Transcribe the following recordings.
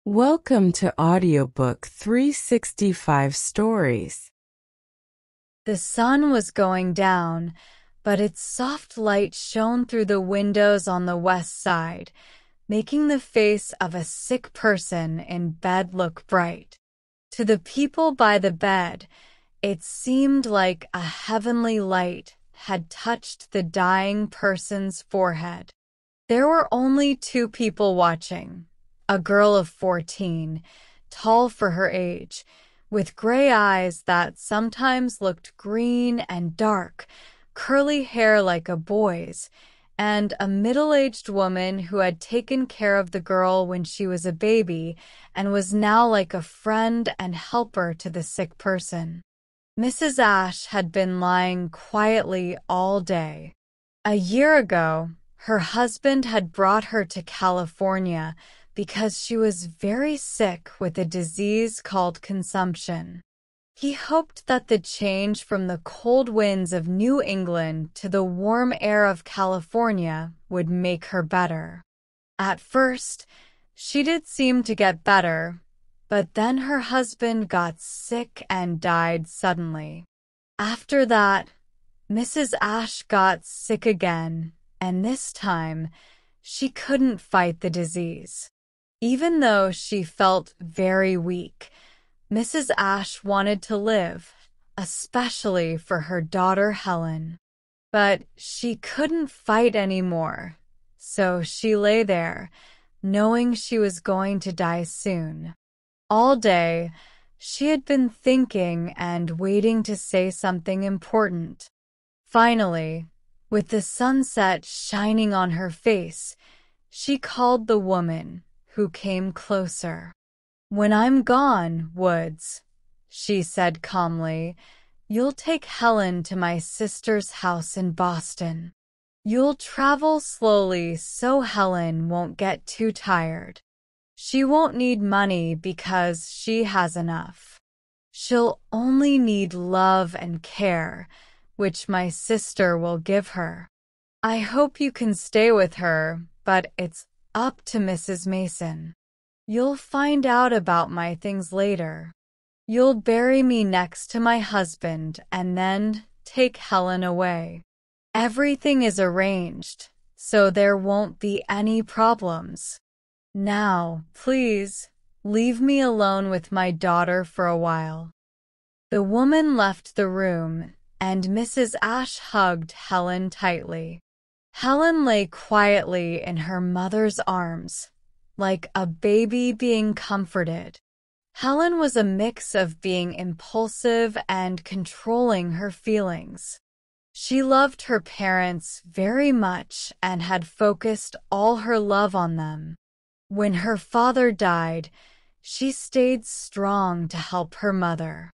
Welcome to Audiobook 365 Stories. The sun was going down, but its soft light shone through the windows on the west side, making the face of a sick person in bed look bright. To the people by the bed, it seemed like a heavenly light had touched the dying person's forehead. There were only two people watching. A girl of 14, tall for her age, with gray eyes that sometimes looked green and dark, curly hair like a boy's, and a middle-aged woman who had taken care of the girl when she was a baby and was now like a friend and helper to the sick person. Mrs. Ash had been lying quietly all day. A year ago, her husband had brought her to California because she was very sick with a disease called consumption. He hoped that the change from the cold winds of New England to the warm air of California would make her better. At first, she did seem to get better, but then her husband got sick and died suddenly. After that, Mrs. Ash got sick again, and this time, she couldn't fight the disease. Even though she felt very weak, Mrs. Ash wanted to live, especially for her daughter Helen. But she couldn't fight anymore, so she lay there, knowing she was going to die soon. All day, she had been thinking and waiting to say something important. Finally, with the sunset shining on her face, she called the woman, who came closer. "When I'm gone, Woods," she said calmly, "you'll take Helen to my sister's house in Boston. You'll travel slowly so Helen won't get too tired. She won't need money because she has enough. She'll only need love and care, which my sister will give her. I hope you can stay with her, but it's up to Mrs. Mason. You'll find out about my things later. You'll bury me next to my husband and then take Helen away. Everything is arranged, so there won't be any problems. Now, please, leave me alone with my daughter for a while." The woman left the room, and Mrs. Ash hugged Helen tightly. Helen lay quietly in her mother's arms, like a baby being comforted. Helen was a mix of being impulsive and controlling her feelings. She loved her parents very much and had focused all her love on them. When her father died, she stayed strong to help her mother.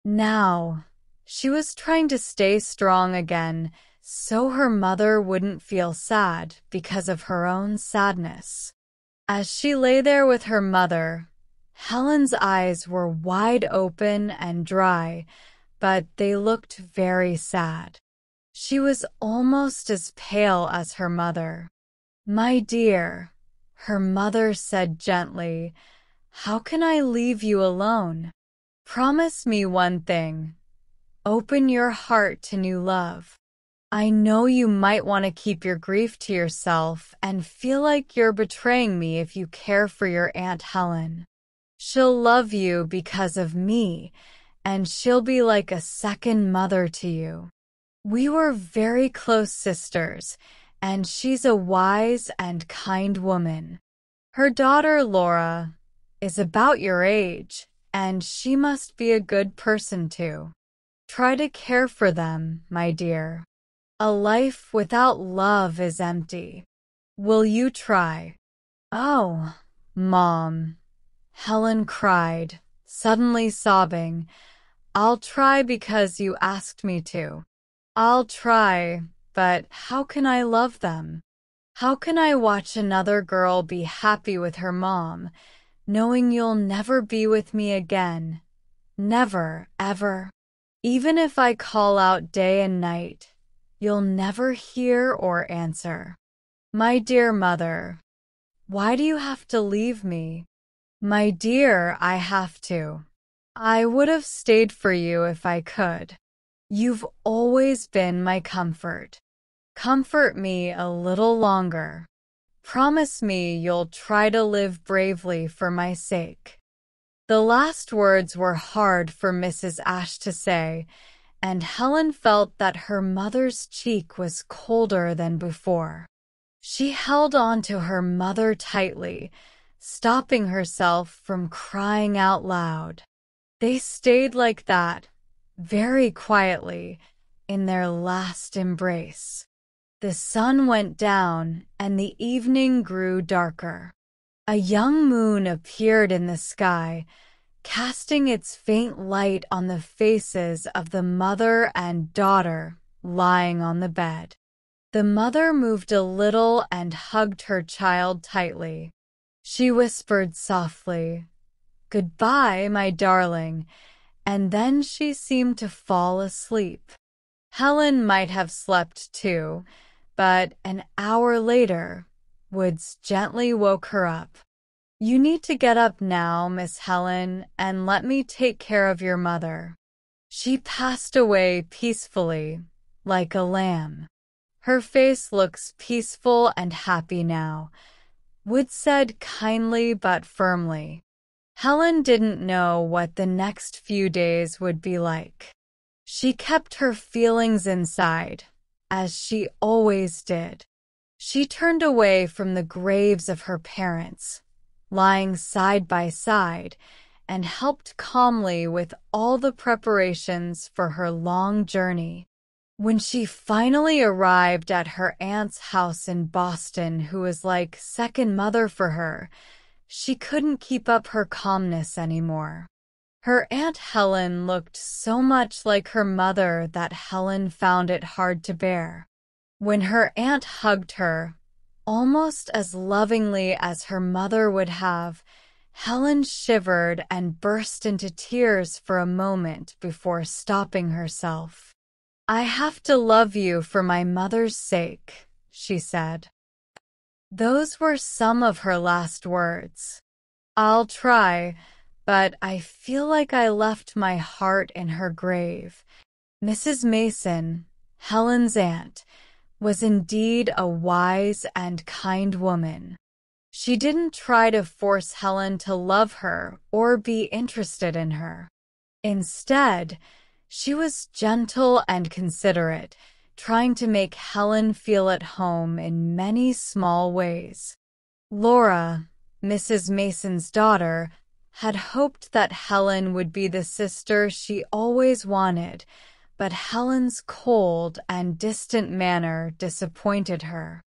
Now, she was trying to stay strong again, so her mother wouldn't feel sad because of her own sadness. As she lay there with her mother, Helen's eyes were wide open and dry, but they looked very sad. She was almost as pale as her mother. "My dear," her mother said gently, "how can I leave you alone? Promise me one thing. Open your heart to new love. I know you might want to keep your grief to yourself and feel like you're betraying me if you care for your Aunt Helen. She'll love you because of me, and she'll be like a second mother to you. We were very close sisters, and she's a wise and kind woman. Her daughter, Laura, is about your age, and she must be a good person too. Try to care for them, my dear. A life without love is empty. Will you try?" "Oh, Mom," Helen cried, suddenly sobbing. "I'll try because you asked me to. I'll try, but how can I love them? How can I watch another girl be happy with her mom, knowing you'll never be with me again? Never, ever. Even if I call out day and night, you'll never hear or answer. My dear mother, why do you have to leave me? My dear, I have to. I would have stayed for you if I could. You've always been my comfort. Comfort me a little longer. Promise me you'll try to live bravely for my sake." The last words were hard for Mrs. Ashe to say, and Helen felt that her mother's cheek was colder than before. She held on to her mother tightly, stopping herself from crying out loud. They stayed like that, very quietly, in their last embrace. The sun went down and the evening grew darker. A young moon appeared in the sky, casting its faint light on the faces of the mother and daughter lying on the bed. The mother moved a little and hugged her child tightly. She whispered softly, "Goodbye, my darling," and then she seemed to fall asleep. Helen might have slept too, but an hour later, Woods gently woke her up. "You need to get up now, Miss Helen, and let me take care of your mother." She passed away peacefully, like a lamb. "Her face looks peaceful and happy now," Woods said kindly but firmly. Helen didn't know what the next few days would be like. She kept her feelings inside, as she always did. She turned away from the graves of her parents, lying side by side, and helped calmly with all the preparations for her long journey. When she finally arrived at her aunt's house in Boston, who was like second mother for her, she couldn't keep up her calmness anymore. Her Aunt Helen looked so much like her mother that Helen found it hard to bear. When her aunt hugged her, almost as lovingly as her mother would have, Helen shivered and burst into tears for a moment before stopping herself. "I have to love you for my mother's sake," she said. Those were some of her last words. "I'll try, but I feel like I left my heart in her grave." Mrs. Mason, Helen's aunt, was indeed a wise and kind woman. She didn't try to force Helen to love her or be interested in her. Instead, she was gentle and considerate, trying to make Helen feel at home in many small ways. Laura, Mrs. Mason's daughter, had hoped that Helen would be the sister she always wanted, but Helen's cold and distant manner disappointed her.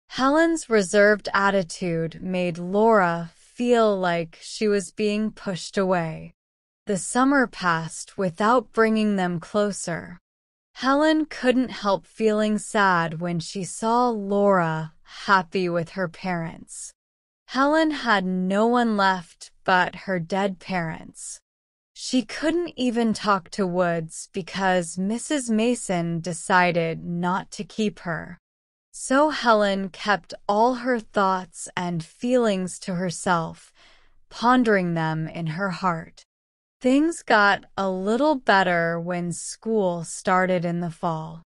Helen's reserved attitude made Laura feel like she was being pushed away. The summer passed without bringing them closer. Helen couldn't help feeling sad when she saw Laura happy with her parents. Helen had no one left but her dead parents. She couldn't even talk to Woods because Mrs. Mason decided not to keep her. So Helen kept all her thoughts and feelings to herself, pondering them in her heart. Things got a little better when school started in the fall.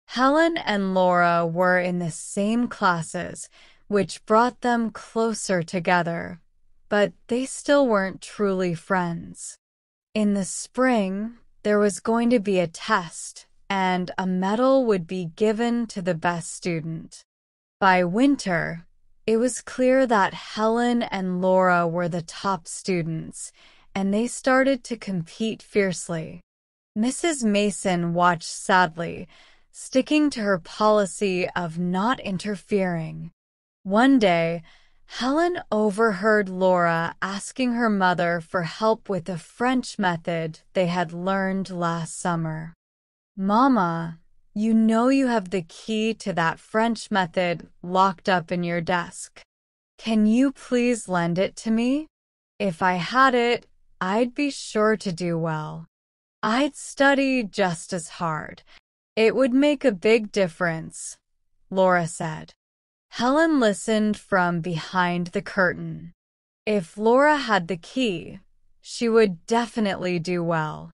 Helen and Laura were in the same classes, which brought them closer together, but they still weren't truly friends. In the spring, there was going to be a test, and a medal would be given to the best student. By winter, it was clear that Helen and Laura were the top students, and they started to compete fiercely. Mrs. Mason watched sadly, sticking to her policy of not interfering. One day, Helen overheard Laura asking her mother for help with a French method they had learned last summer. "Mama, you know you have the key to that French method locked up in your desk. Can you please lend it to me? If I had it, I'd be sure to do well. I'd study just as hard. It would make a big difference," Laura said. Helen listened from behind the curtain. If Laura had the key, she would definitely do well.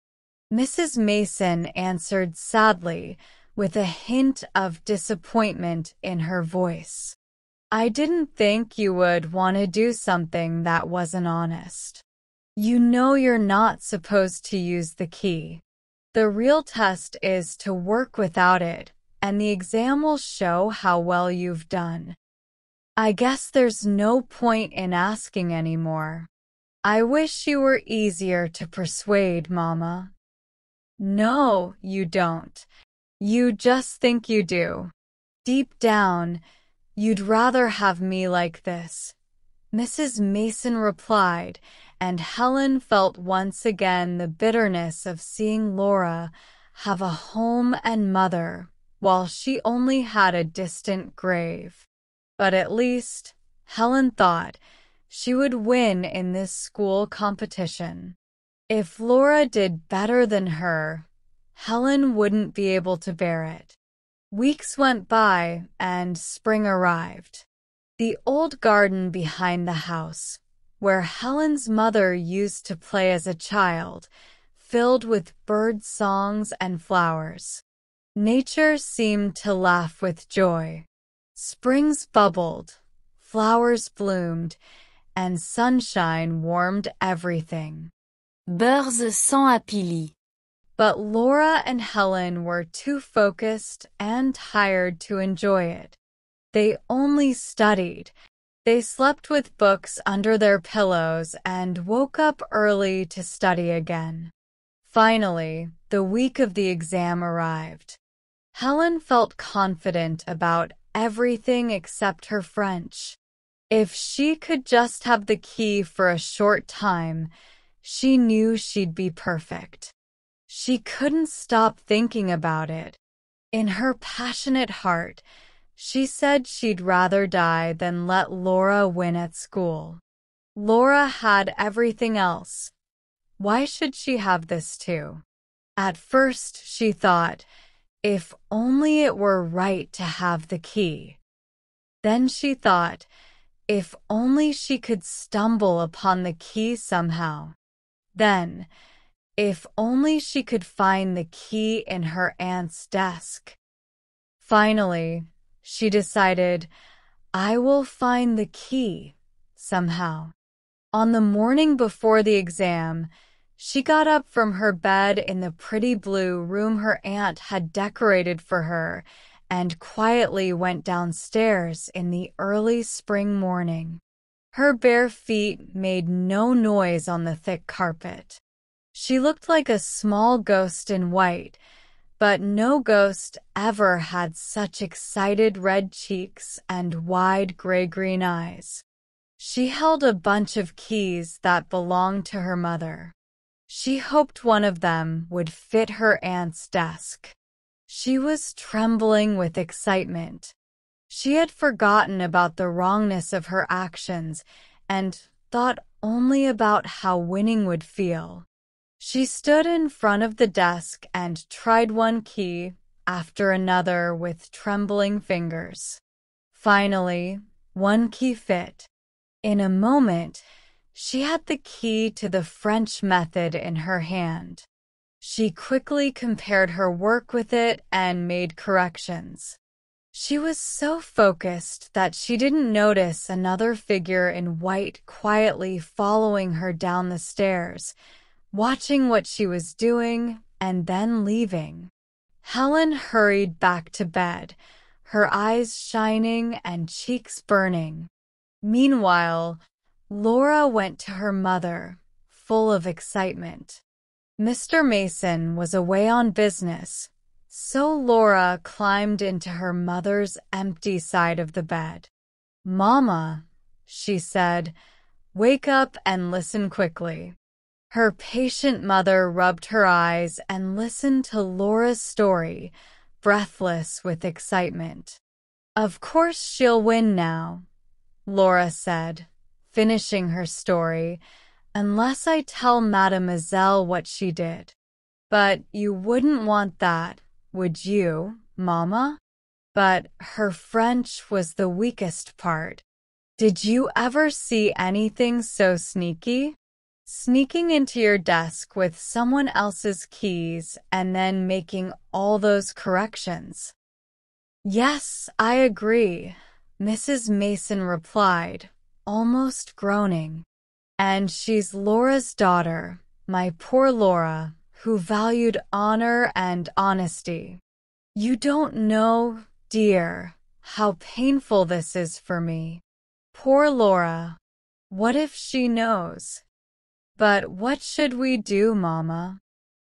Mrs. Mason answered sadly, with a hint of disappointment in her voice. I didn't think you would want to do something that wasn't honest. You know you're not supposed to use the key. The real test is to work without it, and the exam will show how well you've done. I guess there's no point in asking anymore. I wish you were easier to persuade, Mama. No, you don't. You just think you do. Deep down, you'd rather have me like this, Mrs. Mason replied, and Helen felt once again the bitterness of seeing Laura have a home and mother while she only had a distant grave. But at least, Helen thought, she would win in this school competition. If Laura did better than her, Helen wouldn't be able to bear it. Weeks went by and spring arrived. The old garden behind the house, where Helen's mother used to play as a child, filled with bird songs and flowers. Nature seemed to laugh with joy. Springs bubbled, flowers bloomed, and sunshine warmed everything. Beurre sans apili. But Laura and Helen were too focused and tired to enjoy it. They only studied. They slept with books under their pillows and woke up early to study again. Finally, the week of the exam arrived. Helen felt confident about everything except her French. If she could just have the key for a short time, she knew she'd be perfect. She couldn't stop thinking about it. In her passionate heart, she said she'd rather die than let Laura win at school. Laura had everything else. Why should she have this too? At first, she thought, if only it were right to have the key. Then she thought, if only she could stumble upon the key somehow. Then, if only she could find the key in her aunt's desk. Finally, she decided, I will find the key somehow. On the morning before the exam, she got up from her bed in the pretty blue room her aunt had decorated for her and quietly went downstairs in the early spring morning. Her bare feet made no noise on the thick carpet. She looked like a small ghost in white, but no ghost ever had such excited red cheeks and wide gray-green eyes. She held a bunch of keys that belonged to her mother. She hoped one of them would fit her aunt's desk. She was trembling with excitement. She had forgotten about the wrongness of her actions and thought only about how winning would feel. She stood in front of the desk and tried one key after another with trembling fingers. Finally, one key fit. In a moment, she had the key to the French method in her hand. She quickly compared her work with it and made corrections. She was so focused that she didn't notice another figure in white quietly following her down the stairs, watching what she was doing and then leaving. Helen hurried back to bed, her eyes shining and cheeks burning. Meanwhile, Laura went to her mother, full of excitement. Mr. Mason was away on business, so Laura climbed into her mother's empty side of the bed. "Mama," she said, "wake up and listen quickly." Her patient mother rubbed her eyes and listened to Laura's story, breathless with excitement. "Of course she'll win now," Laura said, finishing her story, "unless I tell Mademoiselle what she did. But you wouldn't want that, would you, Mama?" But her French was the weakest part. Did you ever see anything so sneaky? Sneaking into your desk with someone else's keys and then making all those corrections. Yes, I agree, Mrs. Mason replied, almost groaning. And she's Laura's daughter, my poor Laura, who valued honor and honesty. You don't know, dear, how painful this is for me. Poor Laura. What if she knows? But what should we do, Mama?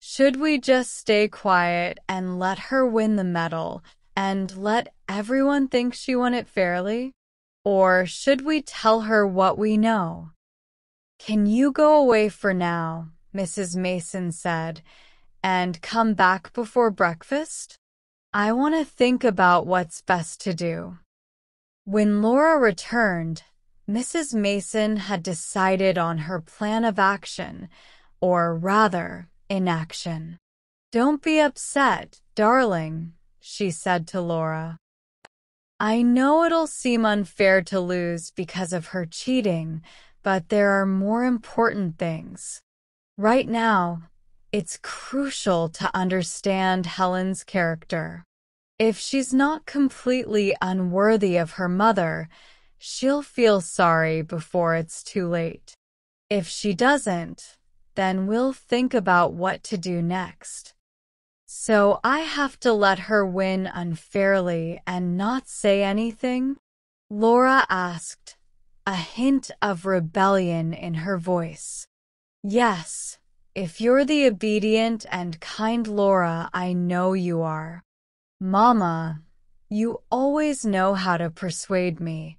Should we just stay quiet and let her win the medal and let everyone think she won it fairly? Or should we tell her what we know? Can you go away for now, Mrs. Mason said, and come back before breakfast? I want to think about what's best to do. When Laura returned, Mrs. Mason had decided on her plan of action, or rather, inaction. Don't be upset, darling, she said to Laura. I know it'll seem unfair to lose because of her cheating, but there are more important things. Right now, it's crucial to understand Helen's character. If she's not completely unworthy of her mother, she'll feel sorry before it's too late. If she doesn't, then we'll think about what to do next. So I have to let her win unfairly and not say anything? Laura asked, a hint of rebellion in her voice. Yes, if you're the obedient and kind Laura I know you are. Mama, you always know how to persuade me.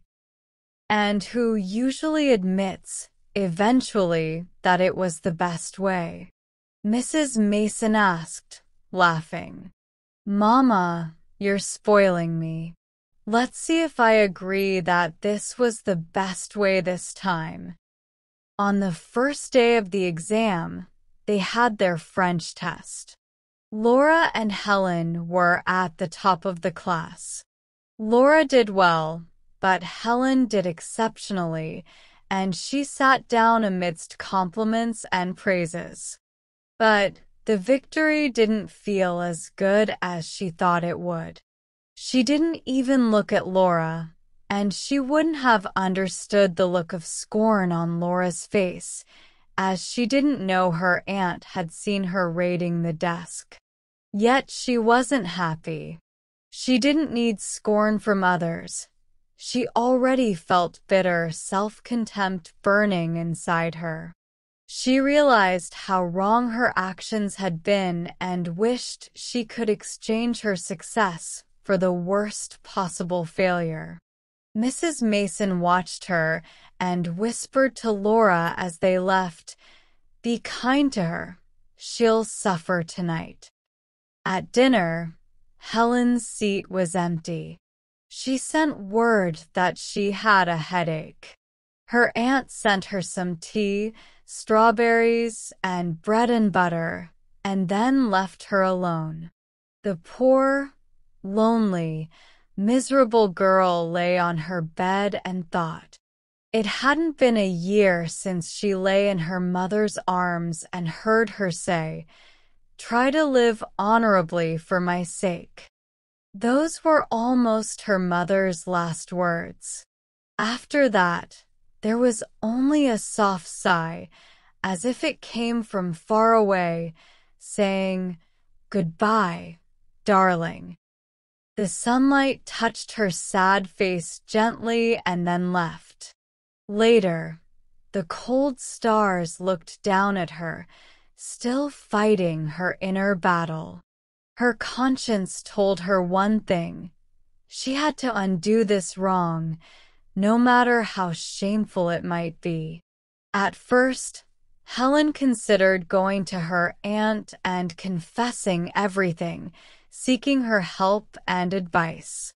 And who usually admits, eventually, that it was the best way. Mrs. Mason asked, laughing. Mama, you're spoiling me. Let's see if I agree that this was the best way this time. On the first day of the exam, they had their French test. Laura and Helen were at the top of the class. Laura did well, but Helen did exceptionally, and she sat down amidst compliments and praises. But the victory didn't feel as good as she thought it would. She didn't even look at Laura, and she wouldn't have understood the look of scorn on Laura's face, as she didn't know her aunt had seen her raiding the desk. Yet she wasn't happy. She didn't need scorn from others. She already felt bitter self-contempt burning inside her. She realized how wrong her actions had been and wished she could exchange her success for the worst possible failure. Mrs. Mason watched her and whispered to Laura as they left, "Be kind to her. She'll suffer tonight." At dinner, Helen's seat was empty. She sent word that she had a headache. Her aunt sent her some tea, strawberries, and bread and butter, and then left her alone. The poor, lonely, miserable girl lay on her bed and thought. It hadn't been a year since she lay in her mother's arms and heard her say, "Try to live honorably for my sake." Those were almost her mother's last words. After that, there was only a soft sigh, as if it came from far away, saying, "Goodbye, darling." The sunlight touched her sad face gently and then left. Later, the cold stars looked down at her, still fighting her inner battle. Her conscience told her one thing. She had to undo this wrong, no matter how shameful it might be. At first, Helen considered going to her aunt and confessing everything, seeking her help and advice.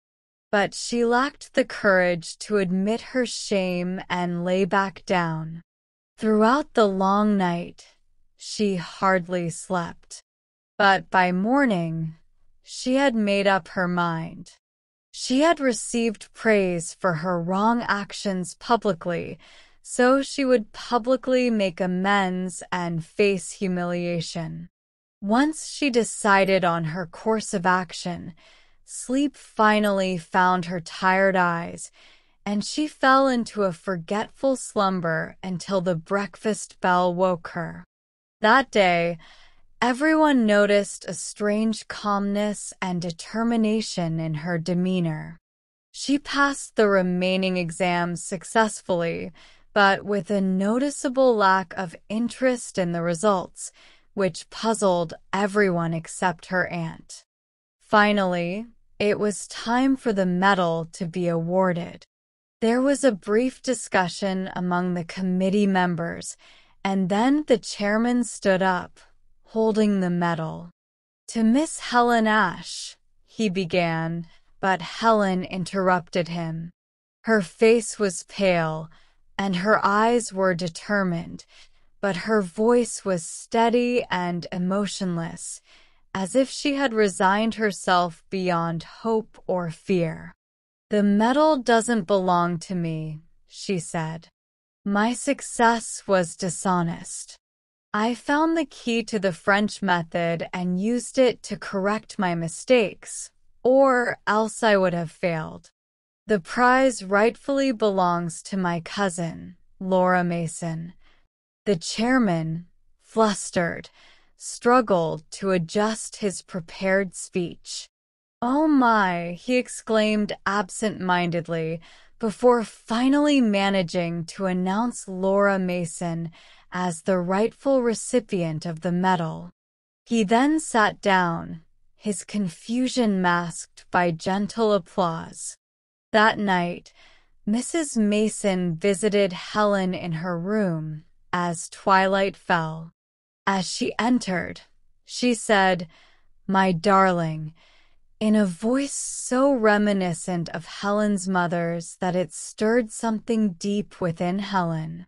But she lacked the courage to admit her shame and lay back down. Throughout the long night, she hardly slept. But by morning, she had made up her mind. She had received praise for her wrong actions publicly, so she would publicly make amends and face humiliation. Once she decided on her course of action, sleep finally found her tired eyes, and she fell into a forgetful slumber until the breakfast bell woke her. That day, everyone noticed a strange calmness and determination in her demeanor. She passed the remaining exams successfully, but with a noticeable lack of interest in the results, which puzzled everyone except her aunt. Finally, it was time for the medal to be awarded. There was a brief discussion among the committee members, and then the chairman stood up, holding the medal. "To Miss Helen Ash," he began, but Helen interrupted him. Her face was pale, and her eyes were determined, but her voice was steady and emotionless, as if she had resigned herself beyond hope or fear. "The medal doesn't belong to me," she said. "My success was dishonest. I found the key to the French method and used it to correct my mistakes, or else I would have failed. The prize rightfully belongs to my cousin, Laura Mason." The chairman, flustered, struggled to adjust his prepared speech. "Oh my," he exclaimed absent-mindedly, before finally managing to announce Laura Mason as the rightful recipient of the medal. He then sat down, his confusion masked by gentle applause. That night, Mrs. Mason visited Helen in her room as twilight fell. As she entered, she said, "My darling," in a voice so reminiscent of Helen's mother's that it stirred something deep within Helen.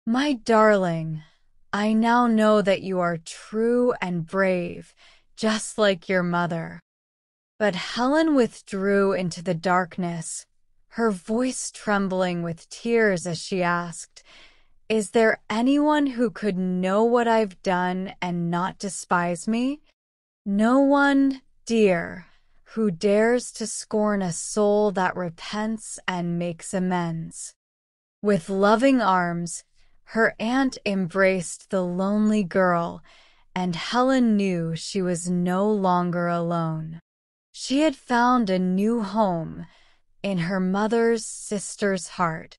"My darling, I now know that you are true and brave, just like your mother." But Helen withdrew into the darkness, her voice trembling with tears as she asked, "Is there anyone who could know what I've done and not despise me?" "No one, dear, who dares to scorn a soul that repents and makes amends." With loving arms, her aunt embraced the lonely girl, and Helen knew she was no longer alone. She had found a new home in her mother's sister's heart.